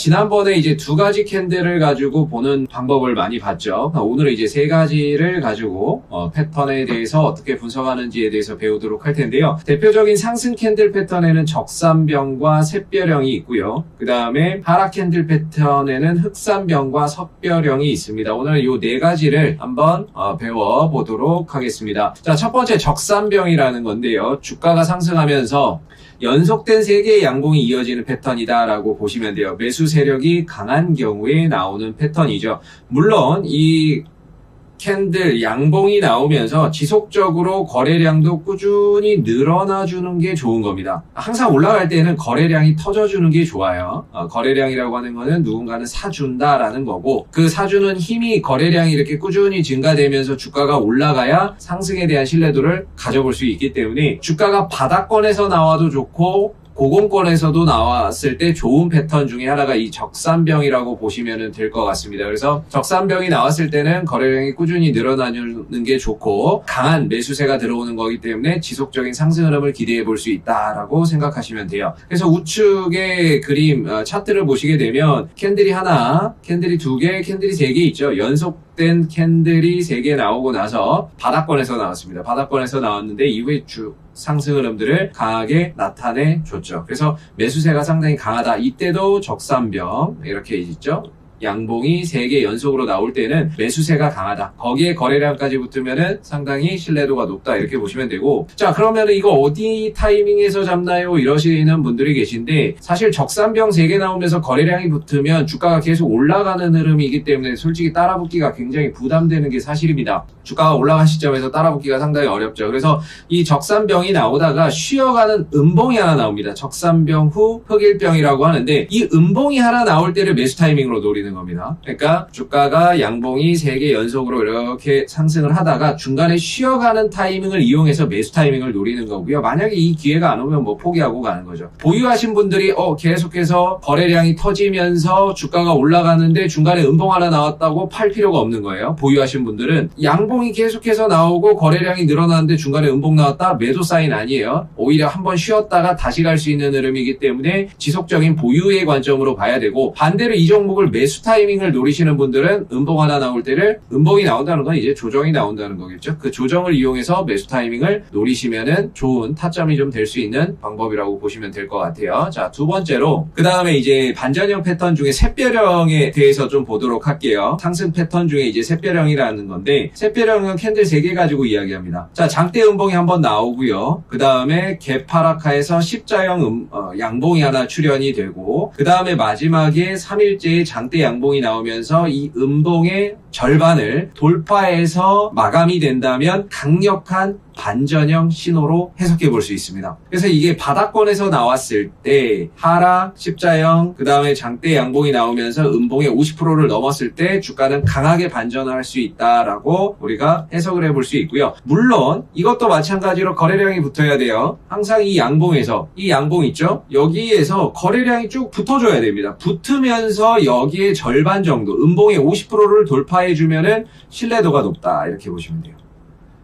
지난번에 이제 두 가지 캔들을 가지고 보는 방법을 많이 봤죠. 오늘은 이제 세 가지를 가지고 패턴에 대해서 어떻게 분석하는지에 대해서 배우도록 할 텐데요. 대표적인 상승 캔들 패턴에는 적산병과 샛별형이 있고요. 그 다음에 하락 캔들 패턴에는 흑산병과 석별형이 있습니다. 오늘 이 네 가지를 한번 배워보도록 하겠습니다. 자, 첫 번째 적산병이라는 건데요. 주가가 상승하면서 연속된 3개의 양봉이 이어지는 패턴이다라고 보시면 돼요. 매수 세력이 강한 경우에 나오는 패턴이죠. 물론 이 캔들 양봉이 나오면서 지속적으로 거래량도 꾸준히 늘어나주는 게 좋은 겁니다. 항상 올라갈 때는 거래량이 터져주는 게 좋아요. 거래량이라고 하는 거는 누군가는 사준다라는 거고, 그 사주는 힘이 거래량이 이렇게 꾸준히 증가되면서 주가가 올라가야 상승에 대한 신뢰도를 가져볼 수 있기 때문에 주가가 바닥권에서 나와도 좋고 고공권에서도 나왔을 때 좋은 패턴 중에 하나가 이 적산병이라고 보시면 될 것 같습니다. 그래서 적산병이 나왔을 때는 거래량이 꾸준히 늘어나는 게 좋고 강한 매수세가 들어오는 거기 때문에 지속적인 상승 흐름을 기대해 볼 수 있다라고 생각하시면 돼요. 그래서 우측의 그림 차트를 보시게 되면 캔들이 하나, 캔들이 두 개, 캔들이 세 개 있죠. 연속된 캔들이 3개 나오고 나서 바닥권에서 나왔습니다. 바닥권에서 나왔는데 이후에 상승 흐름들을 강하게 나타내 줬죠. 그래서 매수세가 상당히 강하다. 이때도 적산병 이렇게 있죠. 양봉이 3개 연속으로 나올 때는 매수세가 강하다. 거기에 거래량까지 붙으면은 상당히 신뢰도가 높다. 이렇게 보시면 되고, 자, 그러면은 이거 어디 타이밍에서 잡나요? 이러시는 분들이 계신데, 사실 적산병 3개 나오면서 거래량이 붙으면 주가가 계속 올라가는 흐름이기 때문에 솔직히 따라붙기가 굉장히 부담되는 게 사실입니다. 주가가 올라간 시점에서 따라붙기가 상당히 어렵죠. 그래서 이 적산병이 나오다가 쉬어가는 음봉이 하나 나옵니다. 적산병 후 흑일병이라고 하는데, 이 음봉이 하나 나올 때를 매수 타이밍으로 노리는 겁니다. 그러니까 주가가 양봉이 3개 연속으로 이렇게 상승을 하다가 중간에 쉬어가는 타이밍을 이용해서 매수 타이밍을 노리는 거고요. 만약에 이 기회가 안 오면 뭐 포기하고 가는 거죠. 보유하신 분들이 계속해서 거래량이 터지면서 주가가 올라가는데 중간에 음봉 하나 나왔다고 팔 필요가 없는 거예요. 보유하신 분들은 양봉이 계속해서 나오고 거래량이 늘어나는데 중간에 음봉 나왔다, 매도 사인 아니에요. 오히려 한번 쉬었다가 다시 갈 수 있는 흐름이기 때문에 지속적인 보유의 관점으로 봐야 되고, 반대로 이 종목을 매수 타이밍을 노리시는 분들은 음봉 하나 나올 때를, 음봉이 나온다는 건 이제 조정이 나온다는 거겠죠. 그 조정을 이용해서 매수 타이밍을 노리시면은 좋은 타점이 좀 될 수 있는 방법이라고 보시면 될 것 같아요. 자, 두 번째로 그 다음에 이제 반전형 패턴 중에 샛별형에 대해서 좀 보도록 할게요. 상승 패턴 중에 이제 샛별형이라는 건데, 샛별형은 캔들 3개 가지고 이야기합니다. 자, 장대 음봉이 한번 나오고요. 그 다음에 개파락하에서 십자형 양봉이 하나 출현이 되고, 그 다음에 마지막에 3일째의 장대 양봉이 나오면서 이 음봉의 절반을 돌파해서 마감이 된다면 강력한 반전형 신호로 해석해 볼 수 있습니다. 그래서 이게 바닥권에서 나왔을 때 하락, 십자형, 그 다음에 장대 양봉이 나오면서 음봉의 50%를 넘었을 때 주가는 강하게 반전을 할 수 있다라고 우리가 해석을 해볼 수 있고요. 물론 이것도 마찬가지로 거래량이 붙어야 돼요. 항상 이 양봉에서, 이 양봉 있죠? 여기에서 거래량이 쭉 붙어줘야 됩니다. 붙으면서 여기에 절반 정도, 음봉의 50%를 돌파해주면은 신뢰도가 높다. 이렇게 보시면 돼요.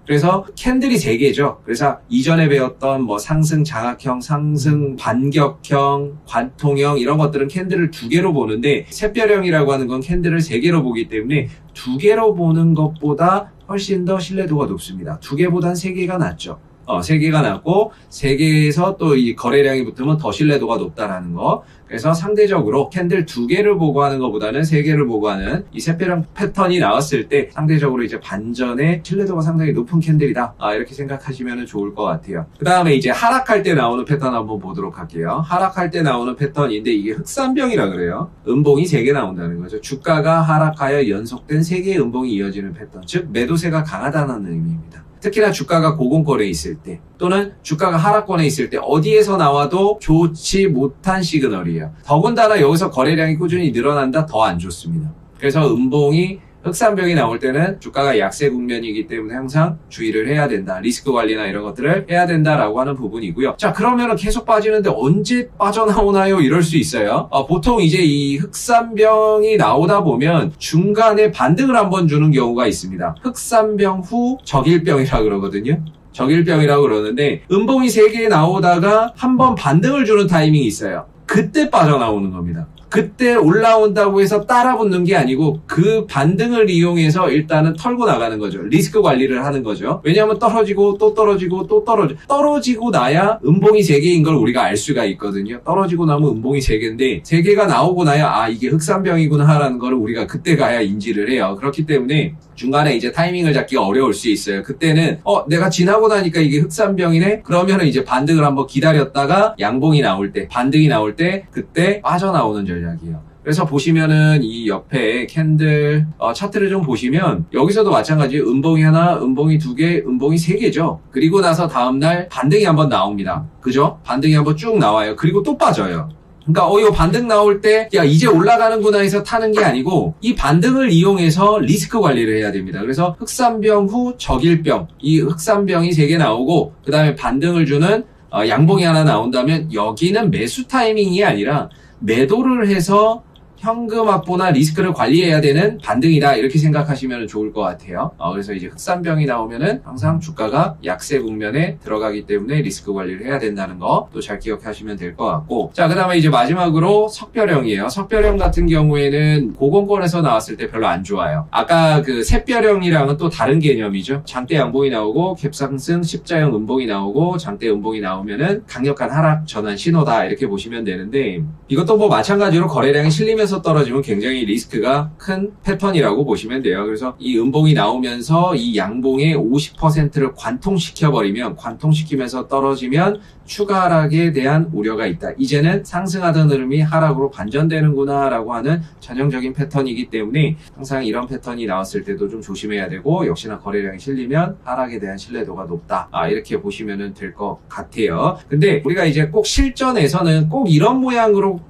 그래서 캔들이 3개죠. 그래서 이전에 배웠던 뭐 상승 장악형, 상승 반격형, 관통형 이런 것들은 캔들을 2개로 보는데, 샛별형이라고 하는 건 캔들을 3개로 보기 때문에 2개로 보는 것보다 훨씬 더 신뢰도가 높습니다. 2개보단 3개가 낫죠. 3개가 낫고 3개에서 또 이 거래량이 붙으면 더 신뢰도가 높다라는 거. 그래서 상대적으로 캔들 2개를 보고 하는 것보다는 3개를 보고 하는 이 샛별형 패턴이 나왔을 때 상대적으로 이제 반전의 신뢰도가 상당히 높은 캔들이다. 이렇게 생각하시면 좋을 것 같아요. 그 다음에 이제 하락할 때 나오는 패턴 한번 보도록 할게요. 하락할 때 나오는 패턴인데 이게 흑산병이라 그래요. 음봉이 3개 나온다는 거죠. 주가가 하락하여 연속된 3개의 음봉이 이어지는 패턴. 즉 매도세가 강하다는 의미입니다. 특히나 주가가 고공권에 있을 때 또는 주가가 하락권에 있을 때 어디에서 나와도 좋지 못한 시그널이에요. 더군다나 여기서 거래량이 꾸준히 늘어난다, 더 안 좋습니다. 그래서 음봉이 흑산병이 나올 때는 주가가 약세 국면이기 때문에 항상 주의를 해야 된다. 리스크 관리나 이런 것들을 해야 된다라고 하는 부분이고요. 자, 그러면 계속 빠지는데 언제 빠져나오나요? 이럴 수 있어요. 보통 이제 이 흑산병이 나오다 보면 중간에 반등을 한번 주는 경우가 있습니다. 흑산병 후 적일병이라고 그러거든요. 적일병이라고 그러는데 음봉이 3개 나오다가 한번 반등을 주는 타이밍이 있어요. 그때 빠져나오는 겁니다. 그때 올라온다고 해서 따라 붙는 게 아니고 그 반등을 이용해서 일단은 털고 나가는 거죠. 리스크 관리를 하는 거죠. 왜냐하면 떨어지고 또 떨어지고 또 떨어지고 나야 음봉이 3개인 걸 우리가 알 수가 있거든요. 떨어지고 나면 음봉이 3개인데 3개가 나오고 나야 아 이게 흑산병이구나 하라는 거를 우리가 그때 가야 인지를 해요. 그렇기 때문에 중간에 이제 타이밍을 잡기가 어려울 수 있어요. 그때는 내가 지나고 나니까 이게 흑산병이네? 그러면은 이제 반등을 한번 기다렸다가 양봉이 나올 때, 반등이 나올 때 그때 빠져나오는 전략이에요. 그래서 보시면은 이 옆에 캔들 차트를 좀 보시면 여기서도 마찬가지 음봉이 하나, 음봉이 2개, 음봉이 3개죠. 그리고 나서 다음날 반등이 한번 나옵니다. 그죠? 반등이 한번 쭉 나와요. 그리고 또 빠져요. 그러니까 이거 반등 나올 때 야 이제 올라가는구나 해서 타는 게 아니고 이 반등을 이용해서 리스크 관리를 해야 됩니다. 그래서 흑산병 후 적일병, 이 흑산병이 3개 나오고 그 다음에 반등을 주는 양봉이 하나 나온다면 여기는 매수 타이밍이 아니라 매도를 해서 현금 확보나 리스크를 관리해야 되는 반등이다 이렇게 생각하시면 좋을 것 같아요. 그래서 이제 흑산병이 나오면은 항상 주가가 약세 국면에 들어가기 때문에 리스크 관리를 해야 된다는 거 또 잘 기억하시면 될 것 같고, 자 그다음에 이제 마지막으로 석별형이에요. 석별형 같은 경우에는 고공권에서 나왔을 때 별로 안 좋아요. 아까 그 샛별형이랑은 또 다른 개념이죠. 장대 양봉이 나오고 갭상승 십자형 음봉이 나오고 장대 음봉이 나오면은 강력한 하락 전환 신호다 이렇게 보시면 되는데, 이것도 뭐 마찬가지로 거래량이 실리면서 떨어지면 굉장히 리스크가 큰 패턴이라고 보시면 돼요. 그래서 이 음봉이 나오면서 이 양봉의 50%를 관통시켜버리면, 관통시키면서 떨어지면 추가 하락에 대한 우려가 있다. 이제는 상승하던 흐름이 하락으로 반전되는구나 라고 하는 전형적인 패턴이기 때문에 항상 이런 패턴이 나왔을 때도 좀 조심해야 되고, 역시나 거래량이 실리면 하락에 대한 신뢰도가 높다. 이렇게 보시면 될 것 같아요. 근데 우리가 이제 꼭 실전에서는 꼭 이런 모양으로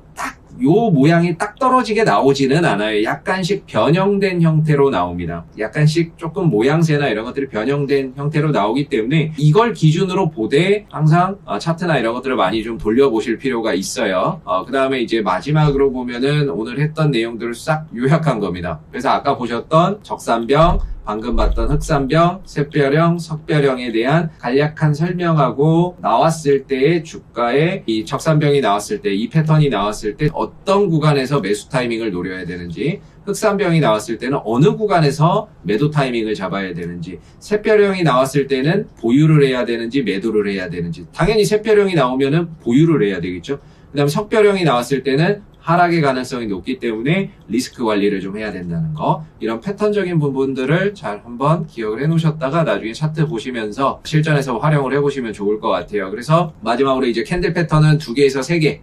요 모양이 딱 떨어지게 나오지는 않아요. 약간씩 변형된 형태로 나옵니다. 약간씩 조금 모양새나 이런 것들이 변형된 형태로 나오기 때문에 이걸 기준으로 보되 항상 차트나 이런 것들을 많이 좀 돌려보실 필요가 있어요. 그 다음에 이제 마지막으로 보면은 오늘 했던 내용들을 싹 요약한 겁니다. 그래서 아까 보셨던 적산병, 방금 봤던 흑산병, 샛별형, 석별형에 대한 간략한 설명하고, 나왔을 때의 주가의 이 적산병이 나왔을 때, 이 패턴이 나왔을 때 어떤 구간에서 매수 타이밍을 노려야 되는지, 흑산병이 나왔을 때는 어느 구간에서 매도 타이밍을 잡아야 되는지, 샛별형이 나왔을 때는 보유를 해야 되는지 매도를 해야 되는지, 당연히 샛별형이 나오면은 보유를 해야 되겠죠. 그 다음에 석별형이 나왔을 때는 하락의 가능성이 높기 때문에 리스크 관리를 좀 해야 된다는 거, 이런 패턴적인 부분들을 잘 한번 기억을 해 놓으셨다가 나중에 차트 보시면서 실전에서 활용을 해보시면 좋을 것 같아요. 그래서 마지막으로 이제 캔들 패턴은 2개에서 3개,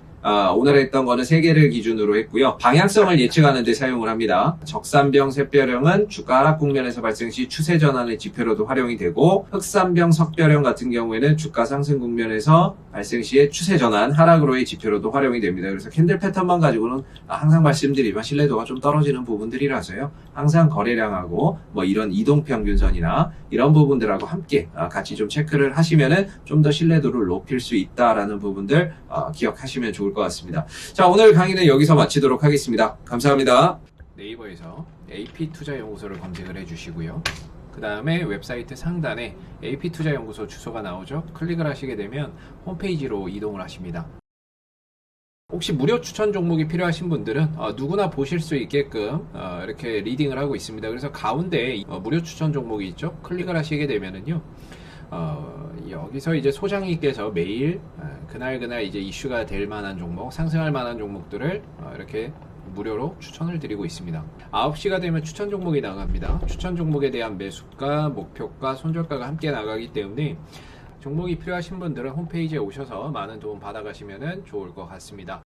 오늘 했던 거는 3개를 기준으로 했고요. 방향성을 예측하는 데 사용을 합니다. 적산병, 샛별형은 주가 하락 국면에서 발생 시 추세 전환의 지표로도 활용이 되고, 흑산병, 석별형 같은 경우에는 주가 상승 국면에서 발생 시의 추세 전환, 하락으로의 지표로도 활용이 됩니다. 그래서 캔들 패턴만 가지고는 항상 말씀드리지만 신뢰도가 좀 떨어지는 부분들이라서요. 항상 거래량하고 뭐 이런 이동평균선이나 이런 부분들하고 함께 같이 좀 체크를 하시면은 좀 더 신뢰도를 높일 수 있다라는 부분들 기억하시면 좋을 것 같습니다. 자, 오늘 강의는 여기서 마치도록 하겠습니다. 감사합니다. 네이버에서 AP투자연구소를 검색을 해주시고요. 그 다음에 웹사이트 상단에 AP투자연구소 주소가 나오죠. 클릭을 하시게 되면 홈페이지로 이동을 하십니다. 혹시 무료 추천 종목이 필요하신 분들은 누구나 보실 수 있게끔 이렇게 리딩을 하고 있습니다. 그래서 가운데 무료 추천 종목이 있죠. 클릭을 하시게 되면은요, 여기서 이제 소장님께서 매일 그날 이제 이슈가 될 만한 종목, 상승할 만한 종목들을 이렇게 무료로 추천을 드리고 있습니다. 9시가 되면 추천 종목이 나갑니다. 추천 종목에 대한 매수가, 목표가, 손절가가 함께 나가기 때문에 종목이 필요하신 분들은 홈페이지에 오셔서 많은 도움 받아가시면 좋을 것 같습니다.